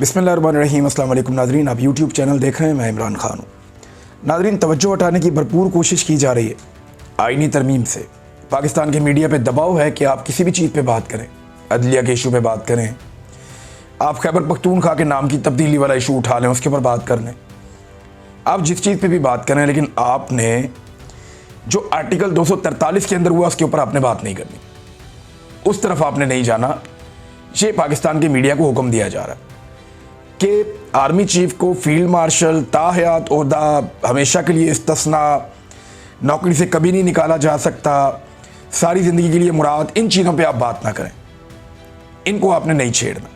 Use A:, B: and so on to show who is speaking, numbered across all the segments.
A: बिस्मिल्लाहिर्रहमानिर्रहीम। अस्सलाम वालेकुम नाज़रीन, आप यूट्यूब चैनल देख रहे हैं, मैं इमरान खान हूँ। नाज़रीन, तवज्जो हटाने की भरपूर कोशिश की जा रही है आईनी तरमीम से। पाकिस्तान के मीडिया पे दबाव है कि आप किसी भी चीज़ पे बात करें, अदलिया के इशू पे बात करें, आप खैबर पख्तूनख्वा के नाम की तब्दीली वाला इशू उठा लें, उसके ऊपर बात कर लें, आप जिस चीज़ पर भी बात करें, लेकिन आपने जो आर्टिकल 243 के अंदर हुआ उसके ऊपर आपने बात नहीं करनी, उस तरफ आपने नहीं जाना। ये पाकिस्तान के मीडिया को हुक्म दिया जा रहा है कि आर्मी चीफ को फील्ड मार्शल ताहयात ओहदा हमेशा के लिए इस्तिस्ना, नौकरी से कभी नहीं निकाला जा सकता, सारी ज़िंदगी के लिए मुराद, इन चीज़ों पे आप बात ना करें, इनको आपने नहीं छेड़ना।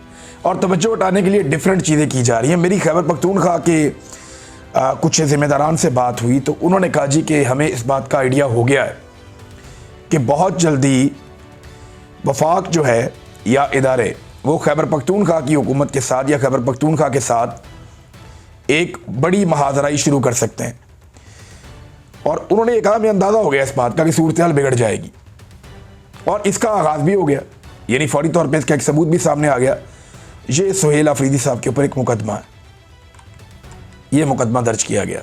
A: और तवज्जो हटाने के लिए डिफरेंट चीज़ें की जा रही हैं। मेरी खैबर पख्तूनख्वा के कुछ ज़िम्मेदारान से बात हुई तो उन्होंने कहा जी कि हमें इस बात का आइडिया हो गया है कि बहुत जल्दी वफाक जो है या इदारे वो खैबर पख्तूनख्वा की हुकूमत के साथ या खैबर पख्तूनख्वा के साथ एक बड़ी महाजराई शुरू कर सकते हैं। और उन्होंने ये कहा हमें अंदाज़ा हो गया इस बात का कि सूरत हाल बिगड़ जाएगी, और इसका आगाज़ भी हो गया, यानी फौरी तौर पे इसका एक सबूत भी सामने आ गया। ये सुहेल अफरीदी साहब के ऊपर एक मुकदमा है, ये मुकदमा दर्ज किया गया।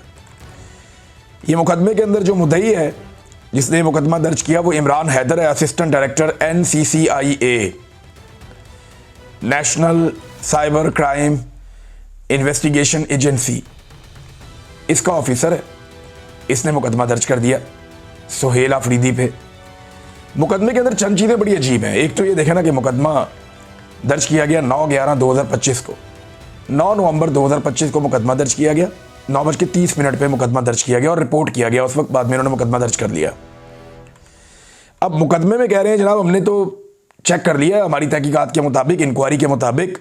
A: ये मुकदमे के अंदर जो मुद्दई है जिसने मुकदमा दर्ज किया वो इमरान हैदर है, assistant director NCCIA, national cyber crime investigation agency, इसका ऑफिसर है। इसने मुकदमा दर्ज कर दिया सुहेल अफरीदी पे। मुकदमे के अंदर चंद चीज़ें बड़ी अजीब हैं। एक तो ये देखें ना कि मुकदमा दर्ज किया गया 9/11/2025 को, 9 नवंबर 2025 को मुकदमा दर्ज किया गया, 9:30 पे मुकदमा दर्ज किया गया और रिपोर्ट किया गया। उस वक्त बाद में उन्होंने मुकदमा दर्ज कर लिया। अब मुकदमे में कह रहे हैं जनाब हमने तो चेक कर लिया, हमारी तहकीकात के मुताबिक, इंक्वायरी के मुताबिक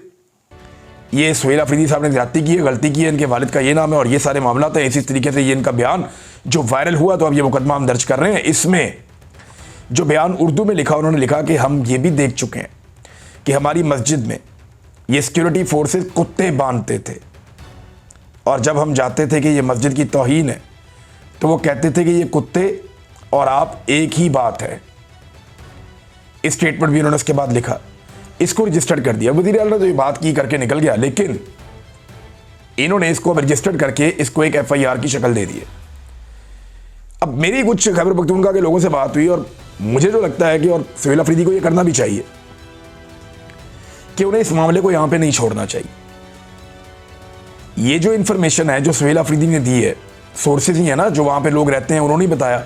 A: ये सुहेल अफरीदी साहब ने ज़्यादती की है, गलती की है, इनके वालिद का ये नाम है और ये सारे मामला हैं। इसी तरीके से ये इनका बयान जो वायरल हुआ तो अब ये मुकदमा हम दर्ज कर रहे हैं। इसमें जो बयान उर्दू में लिखा, उन्होंने लिखा कि हम ये भी देख चुके हैं कि हमारी मस्जिद में ये सिक्योरिटी फोर्सेस कुत्ते बांधते थे, और जब हम जाते थे कि ये मस्जिद की तौहीन है तो वो कहते थे कि ये कुत्ते और आप एक ही बात है। इस स्टेटमेंट भी उन्होंने उसके बाद लिखा, इसको रजिस्टर्ड कर दिया। वज़ीर आला ने तो ये बात की करके निकल गया, लेकिन इन्होंने इसको रजिस्टर्ड करके इसको एक FIR की शक्ल दे दी है। अब मेरी कुछ खैबर पख्तूनख्वा के लोगों से बात हुई और मुझे जो लगता है कि और सुहेल अफरीदी को ये करना भी चाहिए कि उन्हें इस मामले को यहां पे नहीं छोड़ना चाहिए। ये जो इंफॉर्मेशन है जो सुहेल अफरीदी ने दी है, सोर्सेज ही है ना जो वहां पे लोग रहते हैं, उन्होंने बताया,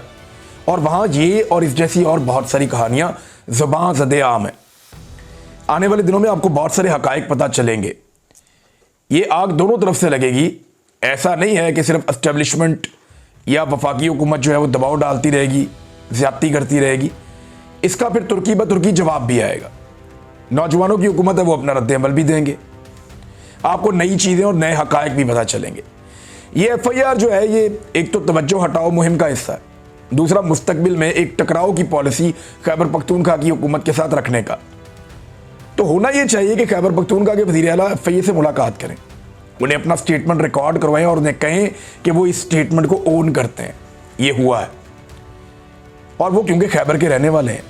A: और वहां ये और इस जैसी और बहुत सारी कहानियां ज़बां ज़दे आम है। आने वाले दिनों में आपको बहुत सारे हकायक पता चलेंगे। ये आग दोनों तरफ से लगेगी। ऐसा नहीं है कि सिर्फ एस्टेब्लिशमेंट या वफाकी हुकूमत जो है वो दबाव डालती रहेगी, ज़्यादती करती रहेगी। इसका फिर तुर्की ब तुर्की जवाब भी आएगा। नौजवानों की हुकूमत है, वो अपना रद्द अमल भी देंगे, आपको नई चीज़ें और नए हकायक भी पता चलेंगे। ये FIR जो है ये एक तो तवज्जो हटाओ मुहिम का हिस्सा है, दूसरा मुस्तकबिल में एक टकराव की पॉलिसी खैबर पख्तूनख्वा की हुकूमत के साथ रखने का। तो होना ये चाहिए कि खैबर पख्तूनख्वा के वज़ीर आला FIA से मुलाकात करें, उन्हें अपना स्टेटमेंट रिकॉर्ड करवाएं और उन्हें कहें कि वो इस स्टेटमेंट को ओन करते हैं, ये हुआ है। और वो क्योंकि खैबर के रहने वाले हैं,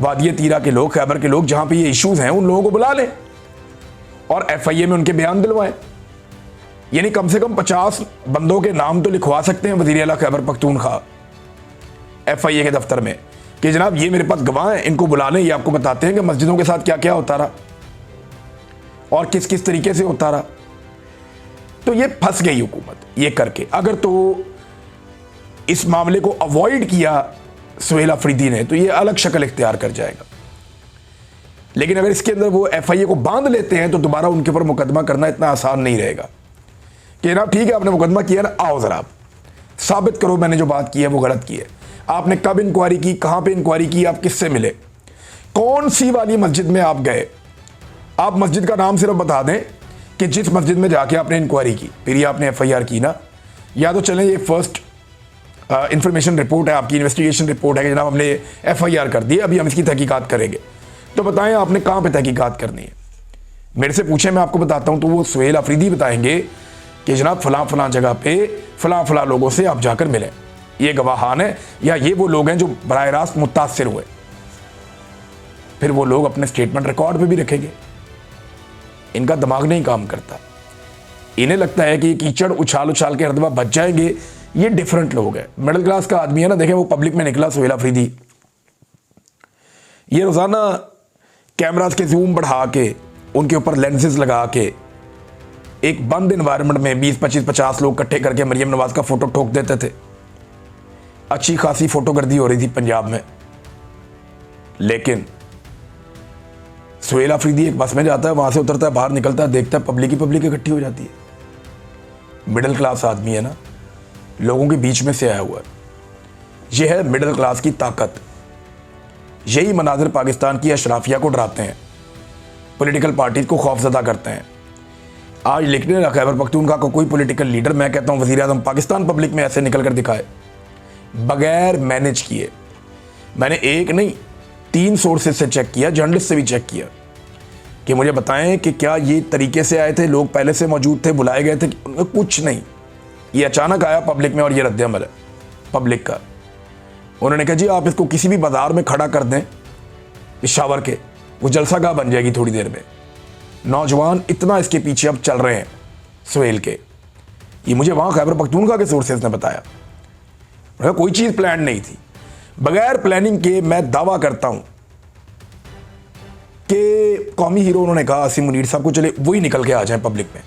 A: वादिया तीरा के लोग, खैबर के लोग, जहां पे ये इश्यूज हैं उन लोगों को बुला लें और FIA में उनके बयान दिलवाएं। यानी कम से कम 50 बंदों के नाम तो लिखवा सकते हैं वज़ीर आला खैबर पख्तूनख्वा FIA के दफ्तर में कि जनाब ये मेरे पास गवाह हैं, इनको बुला लें, ये आपको बताते हैं कि मस्जिदों के साथ क्या क्या होता रहा और किस किस तरीके से होता रहा। तो ये फंस गई हुकूमत ये करके। अगर तो इस मामले को अवॉइड किया सुहेल अफरीदी ने तो ये अलग शक्ल इख्तियार कर जाएगा, लेकिन अगर इसके अंदर वो FIA को बांध लेते हैं तो दोबारा उनके ऊपर मुकदमा करना इतना आसान नहीं रहेगा कि जनाब ठीक है आपने मुकदमा किया ना, आओ ज़रा साबित करो मैंने जो बात की है वो गलत की है। आपने कब इंक्वायरी की, कहाँ पे इंक्वायरी की, आप किससे मिले, कौन सी वाली मस्जिद में आप गए, आप मस्जिद का नाम सिर्फ बता दें कि जिस मस्जिद में जाके आपने इंक्वायरी की, फिर ये आपने FIR की ना। या तो चलें ये फर्स्ट इंफॉर्मेशन रिपोर्ट है, आपकी इन्वेस्टिगेशन रिपोर्ट है कि जनाब हमने FIR कर दी, अभी हम इसकी तहकीकात करेंगे, तो बताएं आपने कहाँ पे तहकीकात करनी है। मेरे से पूछें, मैं आपको बताता हूँ, तो वो सुहेल अफरीदी बताएंगे कि जनाब फलां फलां जगह पे फलां फलां लोगों से आप जाकर मिलें, ये गवाहान है या ये वो लोग हैं जो बराह रास्त मुतासिर हुए। फिर वो लोग अपने स्टेटमेंट रिकॉर्ड पे भी रखेंगे। इनका दिमाग नहीं काम करता। इन्हें लगता है कि कीचड़ उछाल उछाल के हर दफा बच जाएंगे। ये डिफरेंट लोग हैं, मिडिल क्लास का आदमी है ना। देखें वो पब्लिक में निकला सुहेल अफरीदी, ये रोजाना कैमरास के जूम बढ़ा के उनके ऊपर लेंसेज लगा के एक बंद एनवायरनमेंट में 20, 25, 50 लोग इकट्ठे करके मरियम नवाज का फोटो ठोक देते थे। अच्छी खासी फोटोगर्दी हो रही थी पंजाब में। लेकिन सुहेल अफरीदी एक बस में जाता है, वहां से उतरता है, बाहर निकलता है, देखता है पब्लिक ही पब्लिक इकट्ठी हो जाती है। मिडिल क्लास आदमी है ना, लोगों के बीच में से आया हुआ है। यह है मिडिल क्लास की ताकत। यही मनाजिर पाकिस्तान की अशराफिया को डराते हैं, पॉलिटिकल पार्टीज को खौफजदा करते हैं। आज लिखने लगा खैबर पख्तूनख्वा का कोई पॉलिटिकल लीडर, मैं कहता हूं वज़ीर आज़म पाकिस्तान, पब्लिक में ऐसे निकल कर दिखाए बगैर मैनेज किए। मैंने एक नहीं 3 सोर्सेज से चेक किया, जर्नलिस्ट से भी चेक किया कि मुझे बताएं कि क्या ये तरीके से आए थे, लोग पहले से मौजूद थे, बुलाए गए थे। कुछ नहीं, ये अचानक आया पब्लिक में और ये रद्द-ए-अमल है पब्लिक का। उन्होंने कहा जी आप इसको किसी भी बाजार में खड़ा कर दें पेशावर के, वो जलसागाह बन जाएगी थोड़ी देर में। नौजवान इतना इसके पीछे अब चल रहे हैं सुहेल के। ये मुझे वहां खैबर पख्तूनख्वा के सोर्सेज ने बताया। कोई चीज प्लान नहीं थी, बगैर प्लानिंग के मैं दावा करता हूं कि कौमी हीरो उन्होंने कहा आसिम मुनीर साहब को, चले वही निकल के आ जाए पब्लिक में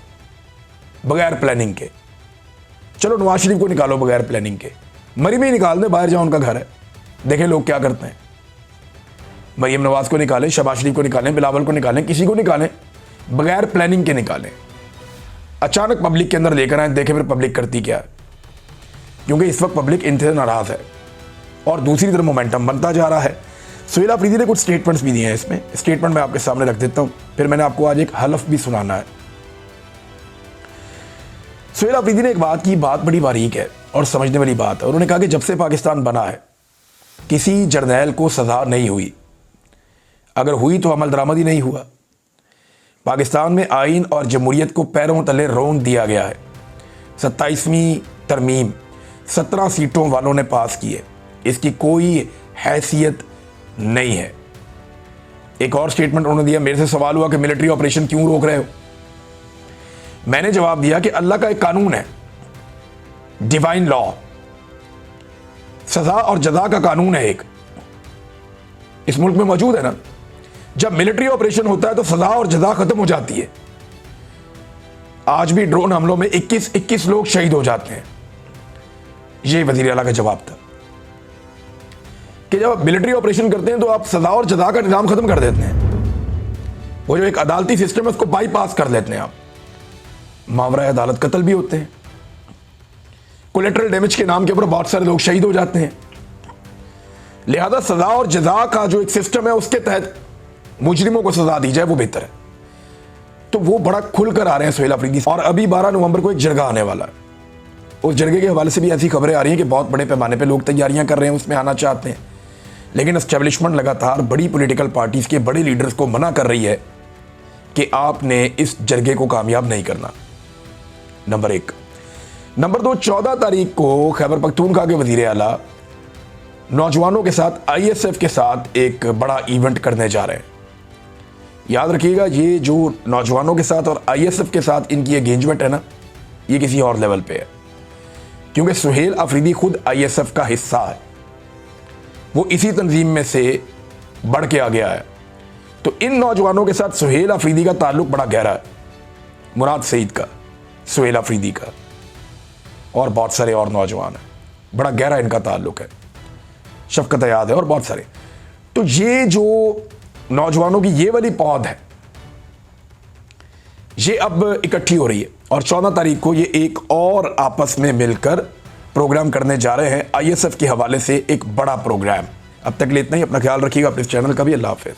A: बगैर प्लानिंग के। चलो नवाज शरीफ को निकालो बगैर प्लानिंग के, मरीम ही निकाल दे, बाहर जाओ, उनका घर है, देखें लोग क्या करते हैं। मरीम नवाज को निकालें, शहबाज शरीफ को निकालें, बिलावल को निकालें, किसी को निकालें, बगैर प्लानिंग के निकालें। अचानक पब्लिक के अंदर लेकर आए, देखें फिर पब्लिक करती क्या है। क्योंकि इस वक्त पब्लिक इनसे नाराज है और दूसरी तरफ मोमेंटम बनता जा रहा है। सुहेल अफरीदी ने कुछ स्टेटमेंट्स भी दिए हैं इसमें, स्टेटमेंट मैं आपके सामने रख देता हूं, फिर मैंने आपको आज एक हलफ भी सुनाना है। सुहेल अफरीदी ने एक बात की, बात बड़ी बारीक है और समझने वाली बात है। उन्होंने कहा कि जब से पाकिस्तान बना है किसी जर्नैल को सजा नहीं हुई, अगर हुई तो अमल दरामद ही नहीं हुआ। पाकिस्तान में आइन और जमहूरियत को पैरों तले रौंद दिया गया है। 27वीं तरमीम 17 सीटों वालों ने पास की है, इसकी कोई हैसियत नहीं है। एक और स्टेटमेंट उन्होंने दिया, मेरे से सवाल हुआ कि मिलिट्री ऑपरेशन क्यों रोक रहे हो। मैंने जवाब दिया कि अल्लाह का एक कानून है, डिवाइन लॉ, सजा और जजा का कानून है, एक इस मुल्क में मौजूद है ना। जब मिलिट्री ऑपरेशन होता है तो सजा और जजा खत्म हो जाती है। आज भी ड्रोन हमलों में 21 लोग शहीद हो जाते हैं। यह वजीर आला का जवाब था कि जब आप मिलिट्री ऑपरेशन करते हैं तो आप सजा और जजा का निजाम खत्म कर देते हैं। वो जो एक अदालती सिस्टम है उसको बाईपास कर लेते हैं आप। मावरा अदालत कत्ल भी होते हैं, कोलेटरल डैमेज के नाम के ऊपर बहुत सारे लोग शहीद हो जाते हैं। लिहाजा सजा और जजा का जो एक सिस्टम है उसके तहत मुजरिमों को सजा दी जाए वो बेहतर है। तो वो बड़ा खुलकर आ रहे हैं सुहेल अफरीदी। और अभी 12 नवंबर को एक जरगा आने वाला है, उस जरगे के हवाले से भी ऐसी खबरें आ रही हैं कि बहुत बड़े पैमाने पे लोग तैयारियां कर रहे हैं, उसमें आना चाहते हैं। लेकिन एस्टेब्लिशमेंट लगातार बड़ी पॉलिटिकल पार्टीज के बड़े लीडर्स को मना कर रही है कि आपने इस जरगे को कामयाब नहीं करना। नंबर 1। नंबर 2, 14 तारीख को खैबर पख्तूनख्वा के वजीर आला नौजवानों के साथ ISF के साथ एक बड़ा इवेंट करने जा रहे हैं। याद रखिएगा, ये जो नौजवानों के साथ और ISF के साथ इनकी एंगेजमेंट है ना, ये किसी और लेवल पे है। क्योंकि सुहेल अफरीदी खुद ISF का हिस्सा है, वो इसी तंजीम में से बढ़ के आ गया है। तो इन नौजवानों के साथ सुहेल अफरीदी का ताल्लुक बड़ा गहरा है, मुराद सईद का, सुहेल अफरीदी का और बहुत सारे और नौजवान हैं, बड़ा गहरा इनका ताल्लुक है, शफकत याद है और बहुत सारे। तो ये जो नौजवानों की ये वाली पौध है, ये अब इकट्ठी हो रही है और 14 तारीख को ये एक और आपस में मिलकर प्रोग्राम करने जा रहे हैं ISF के हवाले से, एक बड़ा प्रोग्राम। अब तक के लिए इतना ही, अपना ख्याल रखिएगा, अपने चैनल का भी। अल्लाह हाफिज़।